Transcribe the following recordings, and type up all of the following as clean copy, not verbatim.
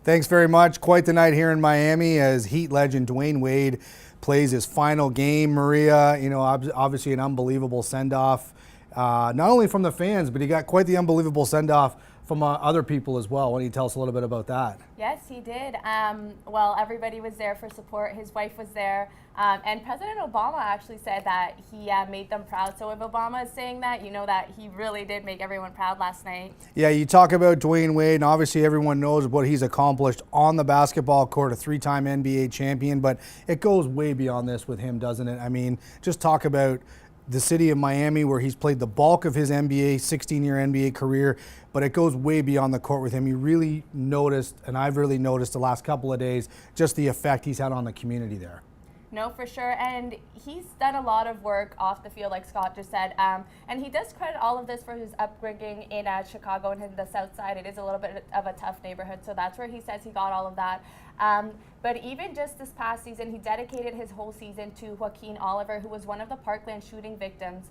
Thanks very much. Quite the night here in Miami as Heat legend Dwayne Wade plays his final game. Maria, obviously an unbelievable send-off, not only from the fans, but he got quite the unbelievable send-off from other people as well. Why don't you tell us a little bit about that? Yes, he did. Well, everybody was there for support. His wife was there. And President Obama actually said that he made them proud. So if Obama is saying that, you know that he really did make everyone proud last night. Yeah, you talk about Dwayne Wade, and obviously everyone knows what he's accomplished on the basketball court, a three-time NBA champion, but it goes way beyond this with him, doesn't it? I mean, just talk about the city of Miami where he's played the bulk of his 16-year NBA career, but it goes way beyond the court with him. You really noticed, and I've really noticed the last couple of days, just the effect he's had on the community there. No, for sure. And he's done a lot of work off the field, like Scott just said. And he does credit all of this for his upbringing in Chicago and in the South Side. It is a little bit of a tough neighborhood, so that's where he says he got all of that. But even just this past season, he dedicated his whole season to Joaquin Oliver, who was one of the Parkland shooting victims.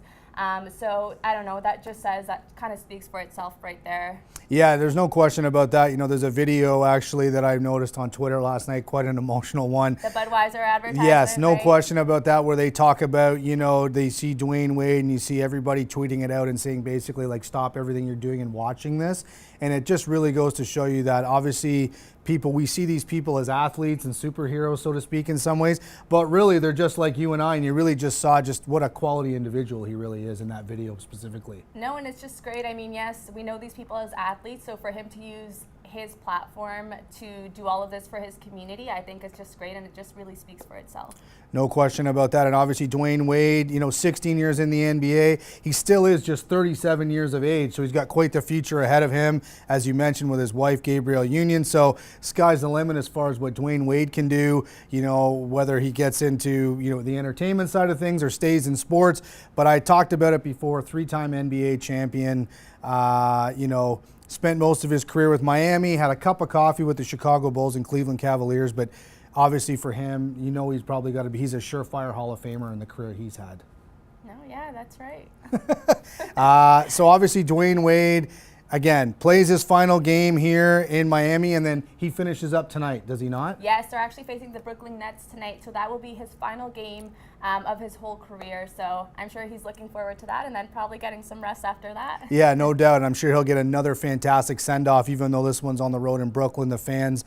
So I don't know, that just says, that kind of speaks for itself right there. Yeah, there's no question about that. There's a video actually that I noticed on Twitter last night, quite an emotional one. The Budweiser advertisement. Yes, no right? question about that, where they talk about, they see Dwayne Wade and you see everybody tweeting it out and saying basically like, stop everything you're doing and watching this. And it just really goes to show you that obviously we see these people as athletes and superheroes, so to speak, in some ways, but really they're just like you and I, and you really just saw just what a quality individual he really is in that video specifically. No, and it's just great. I mean, yes, we know these people as athletes, so for him to use his platform to do all of this for his community, I think it's just great, and it just really speaks for itself. No question about that. And obviously Dwayne Wade, 16 years in the NBA, he still is just 37 years of age, so he's got quite the future ahead of him, as you mentioned, with his wife Gabrielle Union. So sky's the limit as far as what Dwayne Wade can do, whether he gets into the entertainment side of things or stays in sports. But I talked about it before, three-time NBA champion, spent most of his career with Miami, had a cup of coffee with the Chicago Bulls and Cleveland Cavaliers, but obviously for him, he's probably got to be, he's a surefire Hall of Famer in the career he's had. No, yeah, that's right. So obviously Dwayne Wade, again, plays his final game here in Miami, and then he finishes up tonight, does he not? Yes, they're actually facing the Brooklyn Nets tonight, so that will be his final game of his whole career. So I'm sure he's looking forward to that, and then probably getting some rest after that. Yeah, no doubt. And I'm sure he'll get another fantastic send-off, even though this one's on the road in Brooklyn. The fans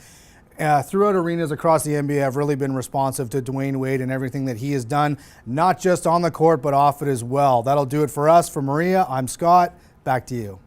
throughout arenas across the NBA have really been responsive to Dwayne Wade and everything that he has done, not just on the court, but off it as well. That'll do it for us. For Maria, I'm Scott. Back to you.